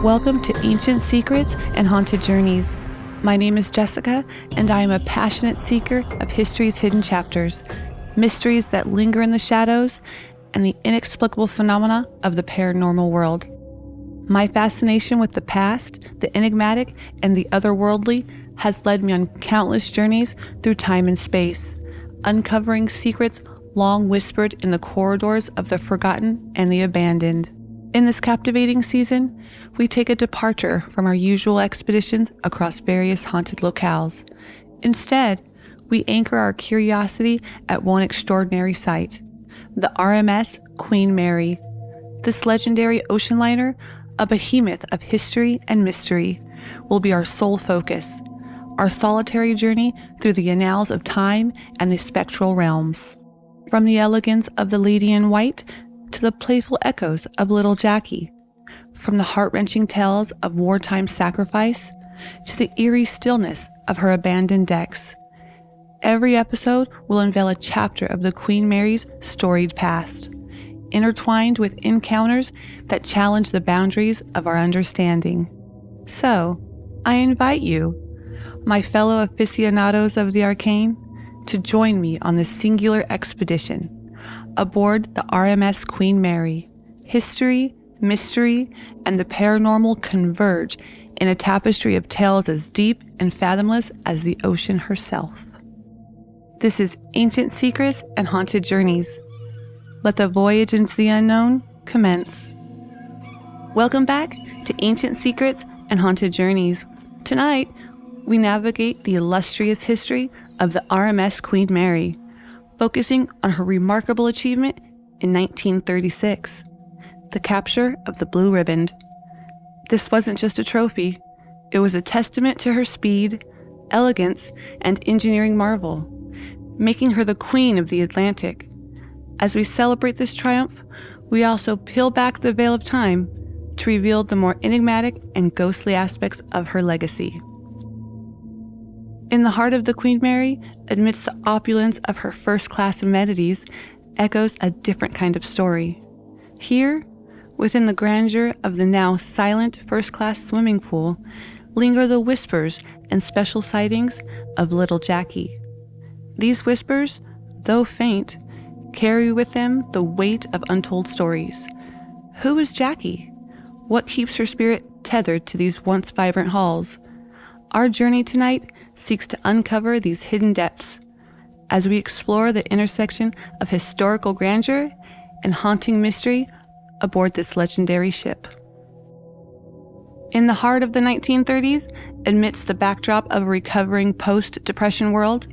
Welcome to Ancient Secrets and Haunted Journeys. My name is Jessica, and I am a passionate seeker of history's hidden chapters, mysteries that linger in the shadows, and the inexplicable phenomena of the paranormal world. My fascination with the past, the enigmatic, and the otherworldly has led me on countless journeys through time and space, uncovering secrets long whispered in the corridors of the forgotten and the abandoned. In this captivating season, we take a departure from our usual expeditions across various haunted locales. Instead, we anchor our curiosity at one extraordinary site, the RMS Queen Mary. This legendary ocean liner, a behemoth of history and mystery, will be our sole focus, our solitary journey through the annals of time and the spectral realms. From the elegance of the Lady in White to the playful echoes of Little Jackie, from the heart-wrenching tales of wartime sacrifice to the eerie stillness of her abandoned decks. Every episode will unveil a chapter of the Queen Mary's storied past, intertwined with encounters that challenge the boundaries of our understanding. So, I invite you, my fellow aficionados of the arcane, to join me on this singular expedition aboard the RMS Queen Mary. History, mystery, and the paranormal converge in a tapestry of tales as deep and fathomless as the ocean herself. This is Ancient Secrets and Haunted Journeys. Let the voyage into the unknown commence. Welcome back to Ancient Secrets and Haunted Journeys. Tonight, we navigate the illustrious history of the RMS Queen Mary, focusing on her remarkable achievement in 1936, the capture of the Blue Riband. This wasn't just a trophy, it was a testament to her speed, elegance, and engineering marvel, making her the queen of the Atlantic. As we celebrate this triumph, we also peel back the veil of time to reveal the more enigmatic and ghostly aspects of her legacy. In the heart of the Queen Mary, amidst the opulence of her first-class amenities, echoes a different kind of story. Here, within the grandeur of the now silent first-class swimming pool, linger the whispers and special sightings of Little Jackie. These whispers, though faint, carry with them the weight of untold stories. Who is Jackie? What keeps her spirit tethered to these once vibrant halls? Our journey tonight seeks to uncover these hidden depths as we explore the intersection of historical grandeur and haunting mystery aboard this legendary ship. In the heart of the 1930s, amidst the backdrop of a recovering post-Depression world,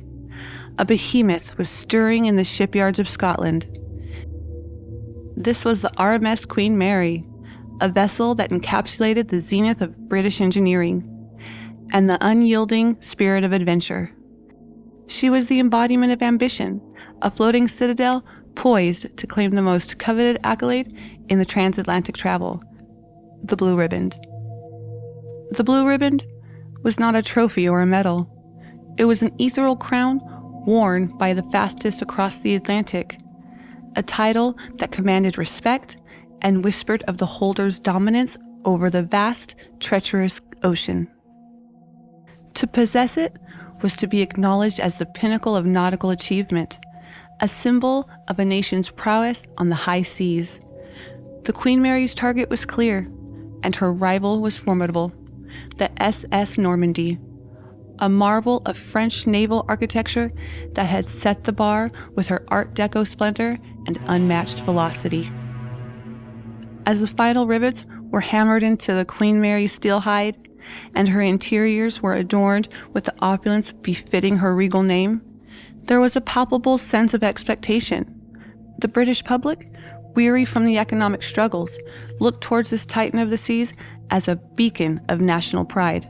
a behemoth was stirring in the shipyards of Scotland. This was the RMS Queen Mary, a vessel that encapsulated the zenith of British engineering and the unyielding spirit of adventure. She was the embodiment of ambition, a floating citadel poised to claim the most coveted accolade in the transatlantic travel, the Blue Riband. The Blue Riband was not a trophy or a medal. It was an ethereal crown worn by the fastest across the Atlantic, a title that commanded respect and whispered of the holder's dominance over the vast, treacherous ocean. To possess it was to be acknowledged as the pinnacle of nautical achievement, a symbol of a nation's prowess on the high seas. The Queen Mary's target was clear, and her rival was formidable, the SS Normandy, a marvel of French naval architecture that had set the bar with her Art Deco splendor and unmatched velocity. As the final rivets were hammered into the Queen Mary's steel hide, and her interiors were adorned with the opulence befitting her regal name, there was a palpable sense of expectation. The British public, weary from the economic struggles, looked towards this titan of the seas as a beacon of national pride.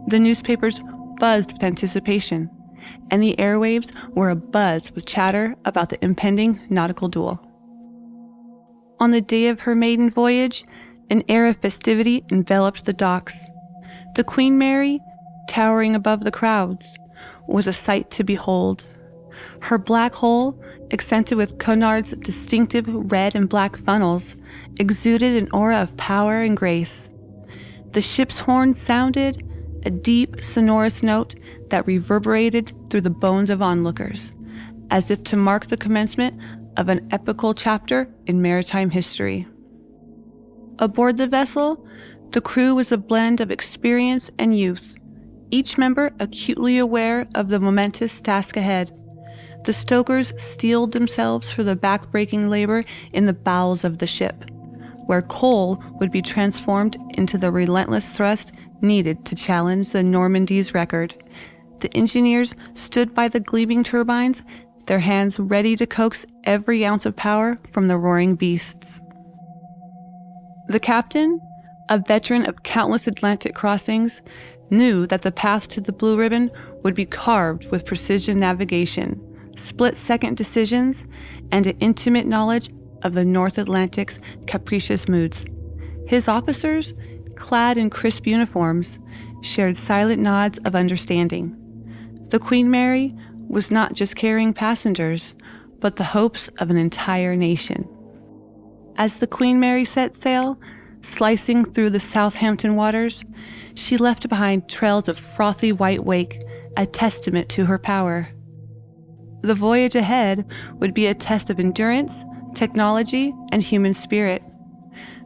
The newspapers buzzed with anticipation, and the airwaves were abuzz with chatter about the impending nautical duel. On the day of her maiden voyage, an air of festivity enveloped the docks. The Queen Mary, towering above the crowds, was a sight to behold. Her black hull, accented with Cunard's distinctive red and black funnels, exuded an aura of power and grace. The ship's horn sounded, a deep, sonorous note that reverberated through the bones of onlookers, as if to mark the commencement of an epical chapter in maritime history. Aboard the vessel, the crew was a blend of experience and youth, each member acutely aware of the momentous task ahead. The stokers steeled themselves for the back-breaking labor in the bowels of the ship, where coal would be transformed into the relentless thrust needed to challenge the Normandy's record. The engineers stood by the gleaming turbines, their hands ready to coax every ounce of power from the roaring beasts. The captain, a veteran of countless Atlantic crossings, knew that the path to the Blue Ribbon would be carved with precision navigation, split-second decisions, and an intimate knowledge of the North Atlantic's capricious moods. His officers, clad in crisp uniforms, shared silent nods of understanding. The Queen Mary was not just carrying passengers, but the hopes of an entire nation. As the Queen Mary set sail, slicing through the Southampton waters, she left behind trails of frothy white wake, a testament to her power. The voyage ahead would be a test of endurance, technology, and human spirit.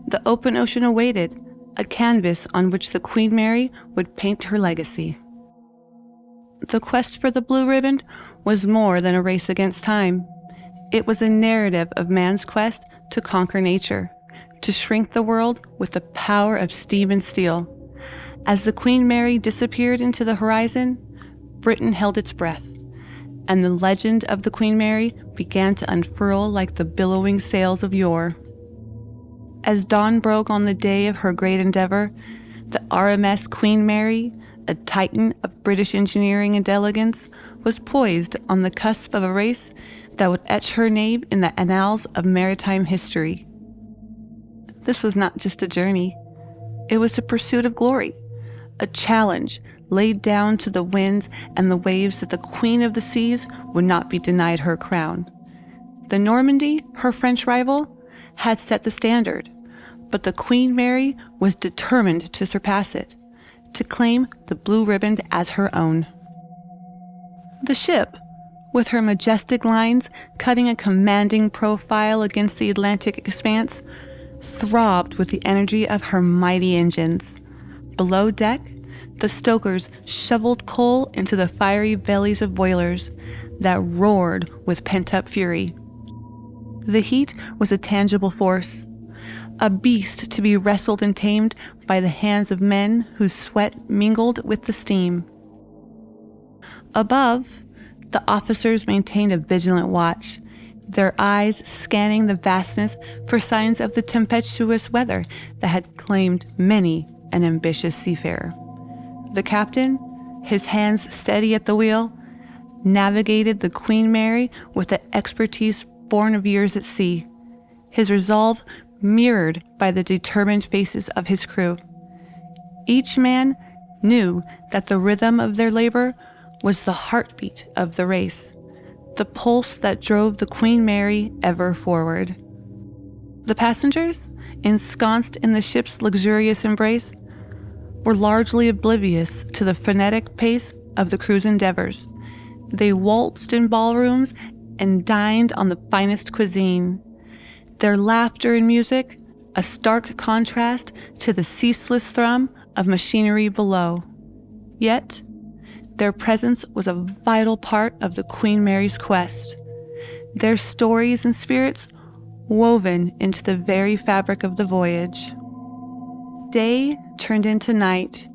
The open ocean awaited, a canvas on which the Queen Mary would paint her legacy. The quest for the Blue Ribbon was more than a race against time. It was a narrative of man's quest to conquer nature, to shrink the world with the power of steam and steel. As the Queen Mary disappeared into the horizon, Britain held its breath, and the legend of the Queen Mary began to unfurl like the billowing sails of yore. As dawn broke on the day of her great endeavor, the RMS Queen Mary, a titan of British engineering and elegance, was poised on the cusp of a race that would etch her name in the annals of maritime history. This was not just a journey. It was a pursuit of glory, a challenge laid down to the winds and the waves that the Queen of the Seas would not be denied her crown. The Normandy, her French rival, had set the standard, but the Queen Mary was determined to surpass it, to claim the Blue Riband as her own. The ship, with her majestic lines cutting a commanding profile against the Atlantic expanse, throbbed with the energy of her mighty engines. Below deck, the stokers shoveled coal into the fiery bellies of boilers that roared with pent-up fury. The heat was a tangible force, a beast to be wrestled and tamed by the hands of men whose sweat mingled with the steam. Above, the officers maintained a vigilant watch, their eyes scanning the vastness for signs of the tempestuous weather that had claimed many an ambitious seafarer. The captain, his hands steady at the wheel, navigated the Queen Mary with the expertise born of years at sea, his resolve mirrored by the determined faces of his crew. Each man knew that the rhythm of their labor was the heartbeat of the race, the pulse that drove the Queen Mary ever forward. The passengers, ensconced in the ship's luxurious embrace, were largely oblivious to the frenetic pace of the crew's endeavors. They waltzed in ballrooms and dined on the finest cuisine, their laughter and music a stark contrast to the ceaseless thrum of machinery below. Yet, their presence was a vital part of the Queen Mary's quest, their stories and spirits woven into the very fabric of the voyage. Day turned into night,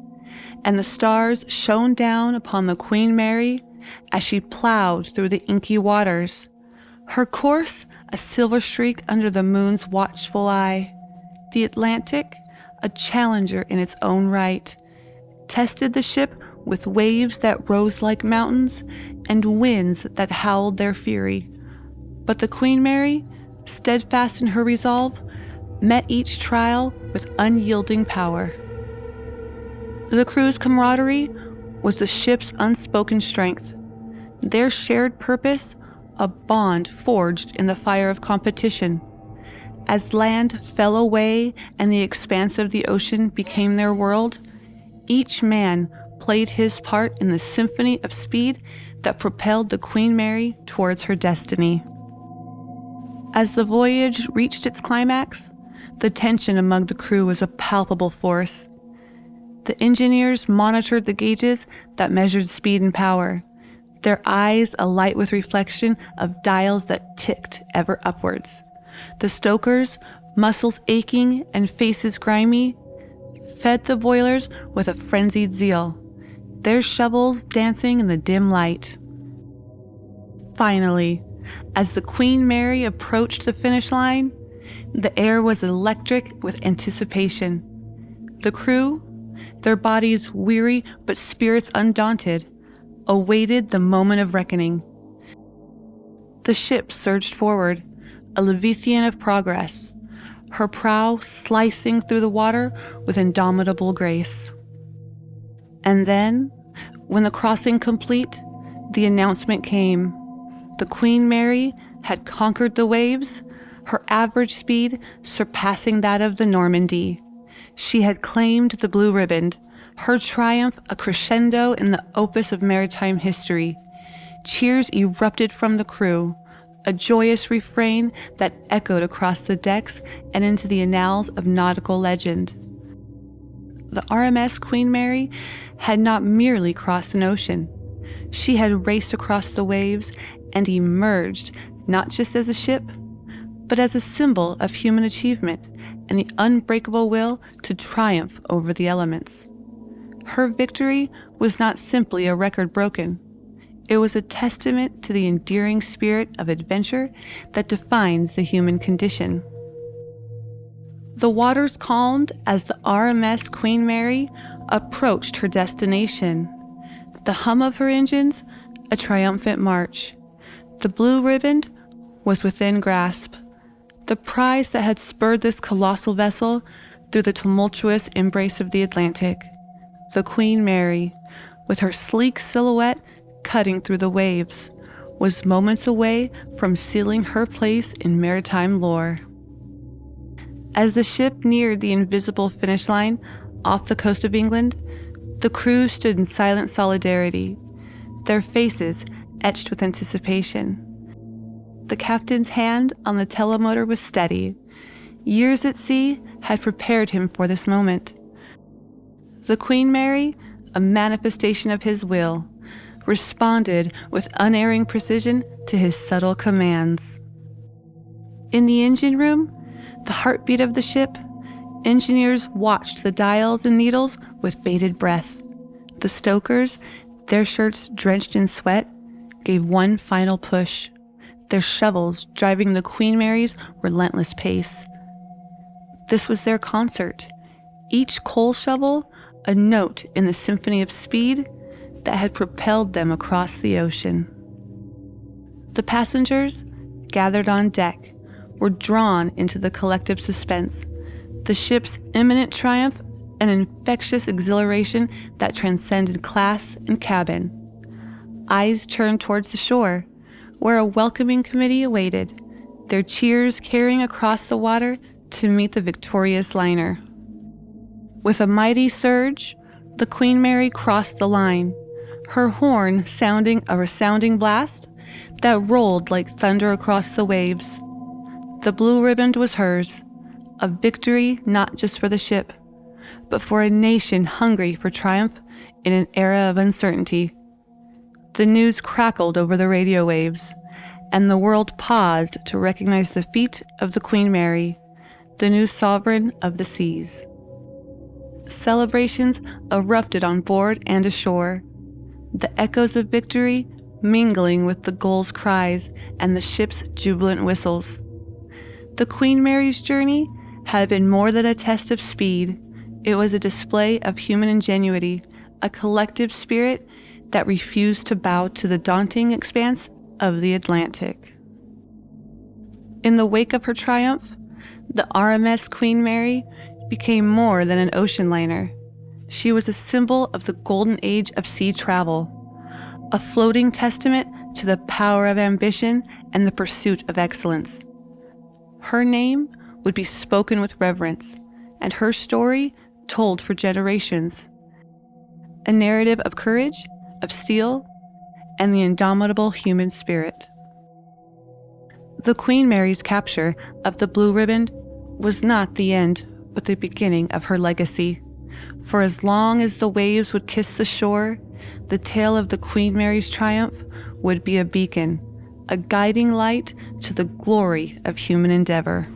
and the stars shone down upon the Queen Mary as she plowed through the inky waters, her course a silver streak under the moon's watchful eye. The Atlantic, a challenger in its own right, tested the ship with waves that rose like mountains and winds that howled their fury. But the Queen Mary, steadfast in her resolve, met each trial with unyielding power. The crew's camaraderie was the ship's unspoken strength, their shared purpose a bond forged in the fire of competition. As land fell away and the expanse of the ocean became their world, each man played his part in the symphony of speed that propelled the Queen Mary towards her destiny. As the voyage reached its climax, the tension among the crew was a palpable force. The engineers monitored the gauges that measured speed and power, their eyes alight with reflection of dials that ticked ever upwards. The stokers, muscles aching and faces grimy, fed the boilers with a frenzied zeal, their shovels dancing in the dim light. Finally, as the Queen Mary approached the finish line, the air was electric with anticipation. The crew, their bodies weary but spirits undaunted, awaited the moment of reckoning. The ship surged forward, a Leviathan of progress, her prow slicing through the water with indomitable grace. And then, when the crossing complete, the announcement came. The Queen Mary had conquered the waves, her average speed surpassing that of the Normandy. She had claimed the Blue Riband, her triumph a crescendo in the opus of maritime history. Cheers erupted from the crew, a joyous refrain that echoed across the decks and into the annals of nautical legend. The RMS Queen Mary had not merely crossed an ocean. She had raced across the waves and emerged not just as a ship, but as a symbol of human achievement and the unbreakable will to triumph over the elements. Her victory was not simply a record broken. It was a testament to the endearing spirit of adventure that defines the human condition. The waters calmed as the RMS Queen Mary approached her destination. The hum of her engines, a triumphant march. The Blue Riband was within grasp. The prize that had spurred this colossal vessel through the tumultuous embrace of the Atlantic. The Queen Mary, with her sleek silhouette cutting through the waves, was moments away from sealing her place in maritime lore. As the ship neared the invisible finish line off the coast of England, the crew stood in silent solidarity, their faces etched with anticipation. The captain's hand on the telemotor was steady. Years at sea had prepared him for this moment. The Queen Mary, a manifestation of his will, responded with unerring precision to his subtle commands. In the engine room, the heartbeat of the ship, engineers watched the dials and needles with bated breath. The stokers, their shirts drenched in sweat, gave one final push, their shovels driving the Queen Mary's relentless pace. This was their concert, each coal shovel a note in the symphony of speed that had propelled them across the ocean. The passengers, gathered on deck, were drawn into the collective suspense, the ship's imminent triumph, an infectious exhilaration that transcended class and cabin. Eyes turned towards the shore, where a welcoming committee awaited, their cheers carrying across the water to meet the victorious liner. With a mighty surge, the Queen Mary crossed the line, her horn sounding a resounding blast that rolled like thunder across the waves. The Blue Riband was hers, a victory not just for the ship, but for a nation hungry for triumph in an era of uncertainty. The news crackled over the radio waves, and the world paused to recognize the feat of the Queen Mary, the new sovereign of the seas. Celebrations erupted on board and ashore, the echoes of victory mingling with the gulls' cries and the ship's jubilant whistles. The Queen Mary's journey had been more than a test of speed. It was a display of human ingenuity, a collective spirit that refused to bow to the daunting expanse of the Atlantic. In the wake of her triumph, the RMS Queen Mary became more than an ocean liner. She was a symbol of the golden age of sea travel, a floating testament to the power of ambition and the pursuit of excellence. Her name would be spoken with reverence, and her story told for generations. A narrative of courage, of steel, and the indomitable human spirit. The Queen Mary's capture of the Blue Riband was not the end, but the beginning of her legacy. For as long as the waves would kiss the shore, the tale of the Queen Mary's triumph would be a beacon, a guiding light to the glory of human endeavor.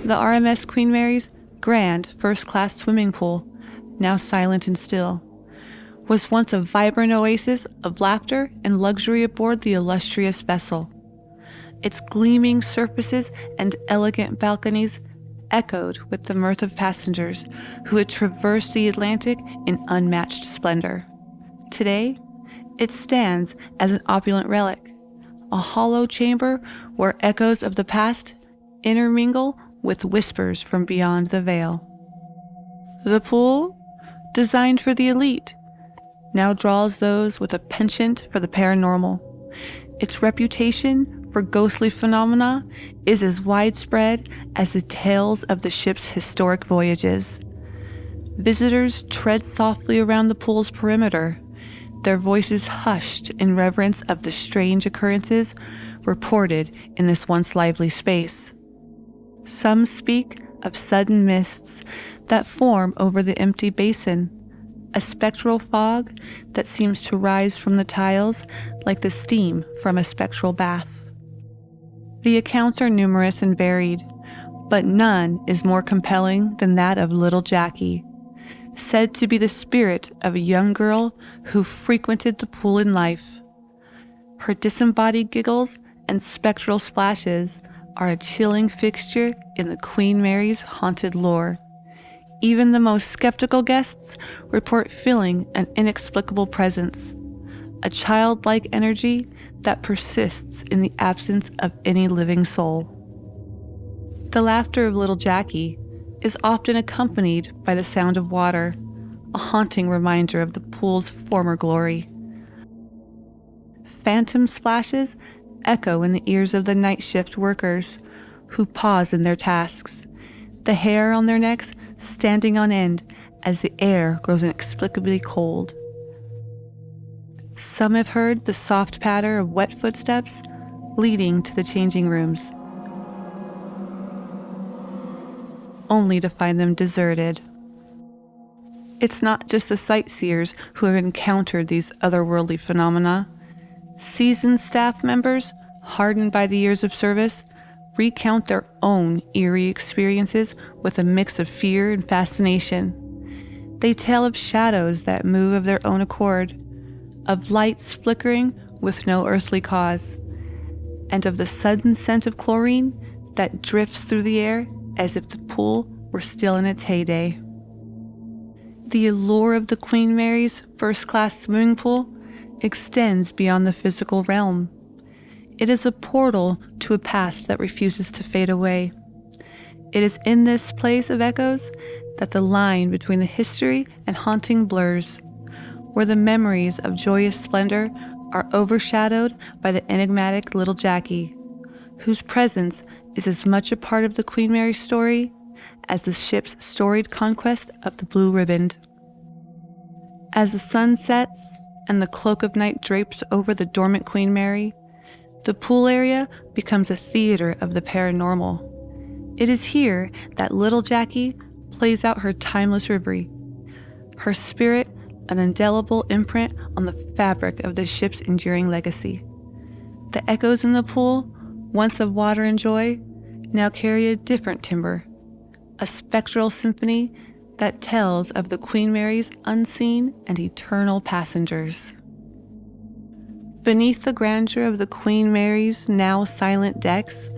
The RMS Queen Mary's grand first-class swimming pool, now silent and still, was once a vibrant oasis of laughter and luxury aboard the illustrious vessel. Its gleaming surfaces and elegant balconies echoed with the mirth of passengers who had traversed the Atlantic in unmatched splendor. Today, it stands as an opulent relic, a hollow chamber where echoes of the past intermingle with whispers from beyond the veil. The pool, designed for the elite, now draws those with a penchant for the paranormal. Its reputation for ghostly phenomena is as widespread as the tales of the ship's historic voyages. Visitors tread softly around the pool's perimeter, their voices hushed in reverence of the strange occurrences reported in this once lively space. Some speak of sudden mists that form over the empty basin, a spectral fog that seems to rise from the tiles like the steam from a spectral bath. The accounts are numerous and varied, but none is more compelling than that of Little Jackie, said to be the spirit of a young girl who frequented the pool in life. Her disembodied giggles and spectral splashes are a chilling fixture in the Queen Mary's haunted lore. Even the most skeptical guests report feeling an inexplicable presence, a childlike energy that persists in the absence of any living soul. The laughter of Little Jackie is often accompanied by the sound of water, a haunting reminder of the pool's former glory. Phantom splashes echo in the ears of the night shift workers who pause in their tasks, the hair on their necks standing on end as the air grows inexplicably cold. Some have heard the soft patter of wet footsteps leading to the changing rooms, only to find them deserted. It's not just the sightseers who have encountered these otherworldly phenomena. Seasoned staff members, hardened by the years of service, recount their own eerie experiences with a mix of fear and fascination. They tell of shadows that move of their own accord, of lights flickering with no earthly cause, and of the sudden scent of chlorine that drifts through the air as if the pool were still in its heyday. The allure of the Queen Mary's first-class swimming pool extends beyond the physical realm. It is a portal to a past that refuses to fade away. It is in this place of echoes that the line between the history and haunting blurs, where the memories of joyous splendor are overshadowed by the enigmatic Little Jackie, whose presence is as much a part of the Queen Mary story as the ship's storied conquest of the Blue Riband. As the sun sets and the cloak of night drapes over the dormant Queen Mary, the pool area becomes a theater of the paranormal. It is here that Little Jackie plays out her timeless reverie, her spirit an indelible imprint on the fabric of the ship's enduring legacy. The echoes in the pool, once of water and joy, now carry a different timbre, a spectral symphony that tells of the Queen Mary's unseen and eternal passengers. Beneath the grandeur of the Queen Mary's now silent decks,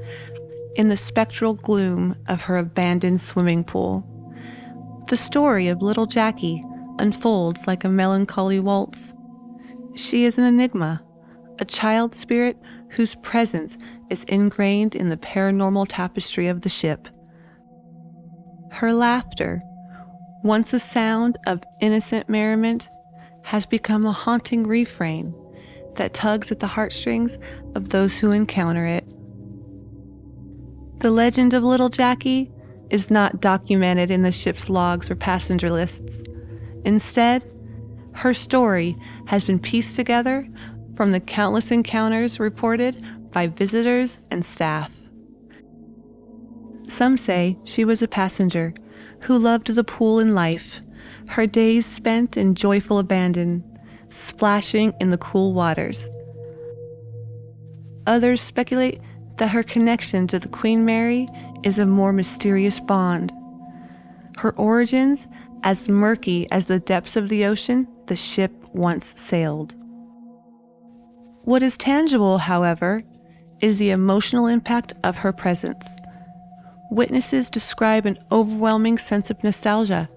in the spectral gloom of her abandoned swimming pool, the story of Little Jackie unfolds like a melancholy waltz. She is an enigma, a child spirit whose presence is ingrained in the paranormal tapestry of the ship. Her laughter, once a sound of innocent merriment, has become a haunting refrain that tugs at the heartstrings of those who encounter it. The legend of Little Jackie is not documented in the ship's logs or passenger lists. Instead, her story has been pieced together from the countless encounters reported by visitors and staff. Some say she was a passenger who loved the pool and life, her days spent in joyful abandon, splashing in the cool waters. Others speculate that her connection to the Queen Mary is a more mysterious bond. Her origins as murky as the depths of the ocean the ship once sailed. What is tangible, however, is the emotional impact of her presence. Witnesses describe an overwhelming sense of nostalgia,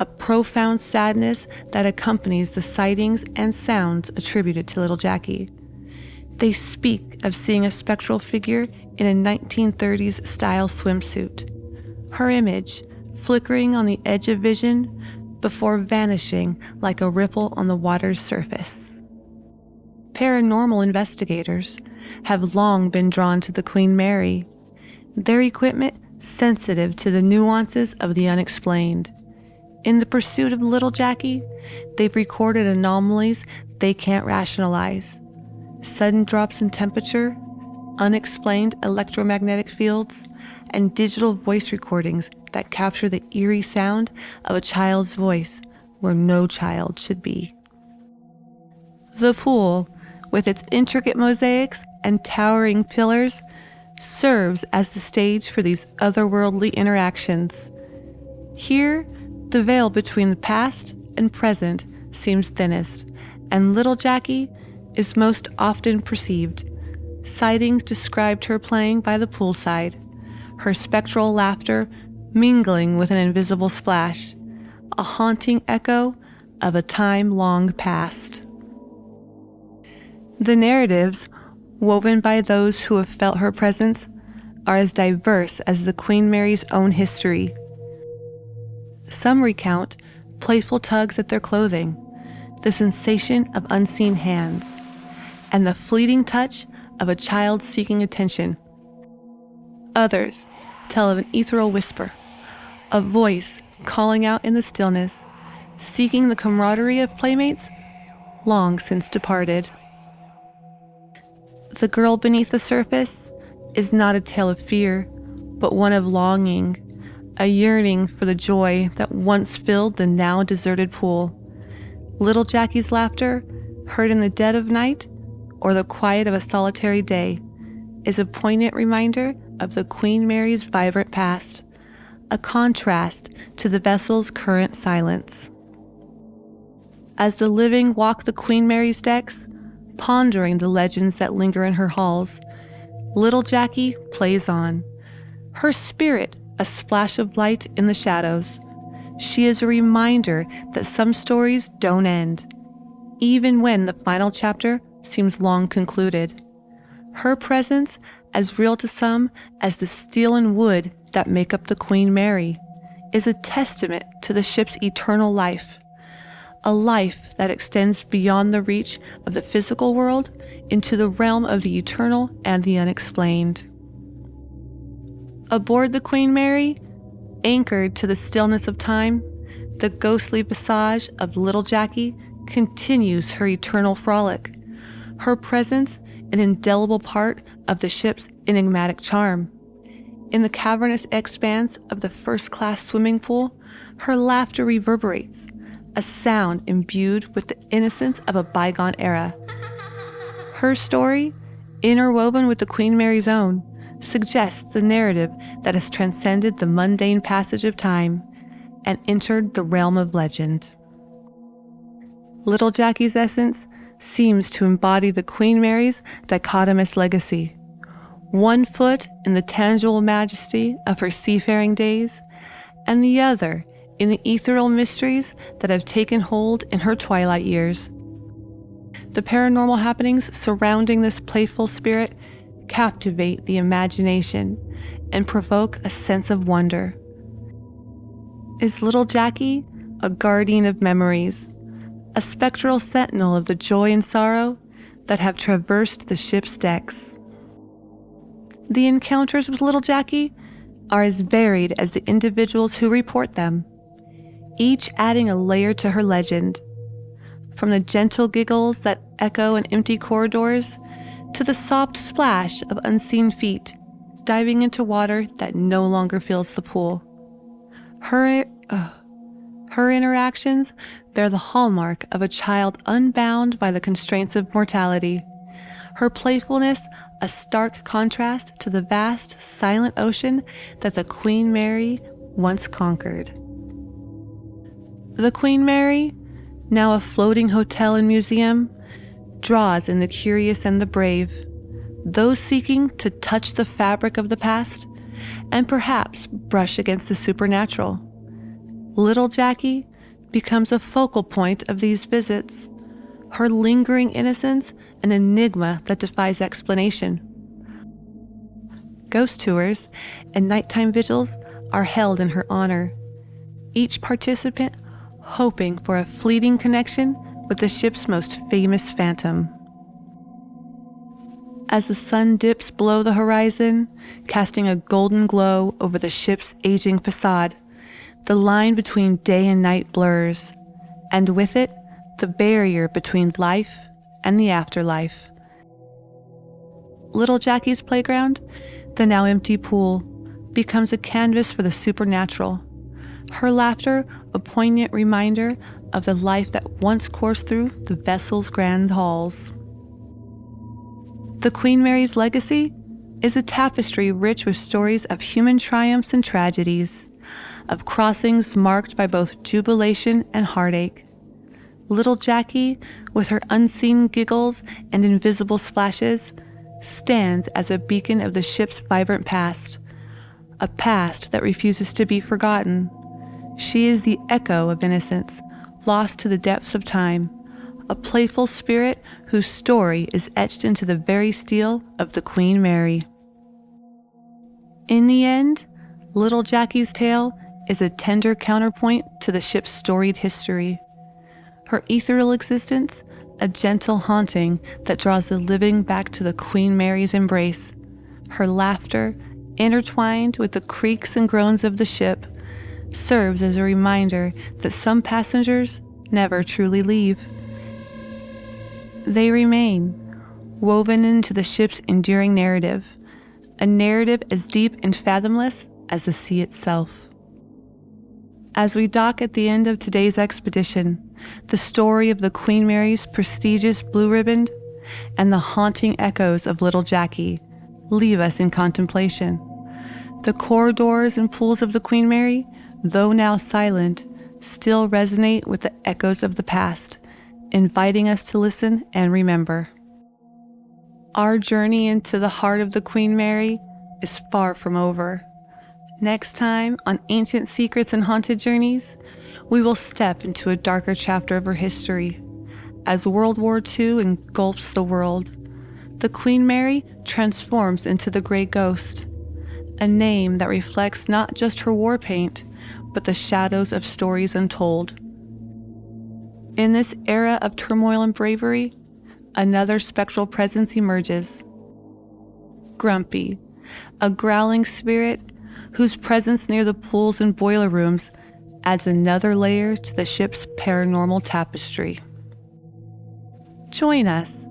a profound sadness that accompanies the sightings and sounds attributed to Little Jackie. They speak of seeing a spectral figure in a 1930s style swimsuit, her image flickering on the edge of vision before vanishing like a ripple on the water's surface. Paranormal investigators have long been drawn to the Queen Mary, their equipment sensitive to the nuances of the unexplained. In the pursuit of Little Jackie, they've recorded anomalies they can't rationalize. Sudden drops in temperature, unexplained electromagnetic fields, and digital voice recordings that capture the eerie sound of a child's voice where no child should be. The pool, with its intricate mosaics and towering pillars, serves as the stage for these otherworldly interactions. Here, the veil between the past and present seems thinnest, and Little Jackie is most often perceived. Sightings described her playing by the poolside, her spectral laughter mingling with an invisible splash, a haunting echo of a time long past. The narratives, woven by those who have felt her presence, are as diverse as the Queen Mary's own history. Some recount playful tugs at their clothing, the sensation of unseen hands, and the fleeting touch of a child seeking attention. Others tell of an ethereal whisper, a voice calling out in the stillness, seeking the camaraderie of playmates long since departed. The girl beneath the surface is not a tale of fear, but one of longing, a yearning for the joy that once filled the now deserted pool. Little Jackie's laughter, heard in the dead of night or the quiet of a solitary day, is a poignant reminder of the Queen Mary's vibrant past, a contrast to the vessel's current silence. As the living walk the Queen Mary's decks, pondering the legends that linger in her halls, Little Jackie plays on, her spirit a splash of light in the shadows. She is a reminder that some stories don't end, even when the final chapter seems long concluded. Her presence as real to some as the steel and wood that make up the Queen Mary is a testament to the ship's eternal life, a life that extends beyond the reach of the physical world into the realm of the eternal and the unexplained. Aboard the Queen Mary, anchored to the stillness of time, the ghostly visage of Little Jackie continues her eternal frolic, her presence an indelible part of the ship's enigmatic charm. In the cavernous expanse of the first-class swimming pool, her laughter reverberates, a sound imbued with the innocence of a bygone era. Her story, interwoven with the Queen Mary's own, suggests a narrative that has transcended the mundane passage of time and entered the realm of legend. Little Jackie's essence seems to embody the Queen Mary's dichotomous legacy. One foot in the tangible majesty of her seafaring days, and the other in the ethereal mysteries that have taken hold in her twilight years. The paranormal happenings surrounding this playful spirit captivate the imagination and provoke a sense of wonder. Is Little Jackie a guardian of memories, a spectral sentinel of the joy and sorrow that have traversed the ship's decks? The encounters with Little Jackie are as varied as the individuals who report them, each adding a layer to her legend. From the gentle giggles that echo in empty corridors to the soft splash of unseen feet diving into water that no longer fills the pool. Her interactions bear the hallmark of a child unbound by the constraints of mortality. Her playfulness a stark contrast to the vast, silent ocean that the Queen Mary once conquered. The Queen Mary, now a floating hotel and museum, draws in the curious and the brave, those seeking to touch the fabric of the past and perhaps brush against the supernatural. Little Jackie becomes a focal point of these visits, her lingering innocence an enigma that defies explanation. Ghost tours and nighttime vigils are held in her honor, each participant hoping for a fleeting connection with the ship's most famous phantom. As the sun dips below the horizon, casting a golden glow over the ship's aging facade, the line between day and night blurs, and with it, the barrier between life and the afterlife. Little Jackie's playground, the now empty pool, becomes a canvas for the supernatural, her laughter a poignant reminder of the life that once coursed through the vessel's grand halls. The Queen Mary's legacy is a tapestry rich with stories of human triumphs and tragedies, of crossings marked by both jubilation and heartache. Little Jackie, with her unseen giggles and invisible splashes, stands as a beacon of the ship's vibrant past, a past that refuses to be forgotten. She is the echo of innocence, lost to the depths of time, a playful spirit whose story is etched into the very steel of the Queen Mary. In the end, Little Jackie's tale is a tender counterpoint to the ship's storied history. Her ethereal existence, a gentle haunting that draws the living back to the Queen Mary's embrace. Her laughter, intertwined with the creaks and groans of the ship, serves as a reminder that some passengers never truly leave. They remain, woven into the ship's enduring narrative, a narrative as deep and fathomless as the sea itself. As we dock at the end of today's expedition, the story of the Queen Mary's prestigious Blue Riband and the haunting echoes of Little Jackie leave us in contemplation. The corridors and pools of the Queen Mary, though now silent, still resonate with the echoes of the past, inviting us to listen and remember. Our journey into the heart of the Queen Mary is far from over. Next time on Ancient Secrets and Haunted Journeys, we will step into a darker chapter of her history. As World War II engulfs the world, the Queen Mary transforms into the Grey Ghost, a name that reflects not just her war paint, but the shadows of stories untold. In this era of turmoil and bravery, another spectral presence emerges. Grumpy, a growling spirit whose presence near the pools and boiler rooms adds another layer to the ship's paranormal tapestry. Join us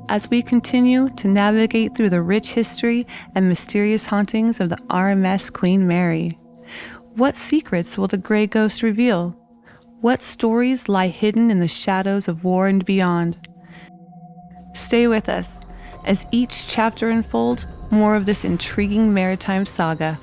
as we continue to navigate through the rich history and mysterious hauntings of the RMS Queen Mary. What secrets will the Grey Ghost reveal? What stories lie hidden in the shadows of war and beyond? Stay with us as each chapter unfolds more of this intriguing maritime saga.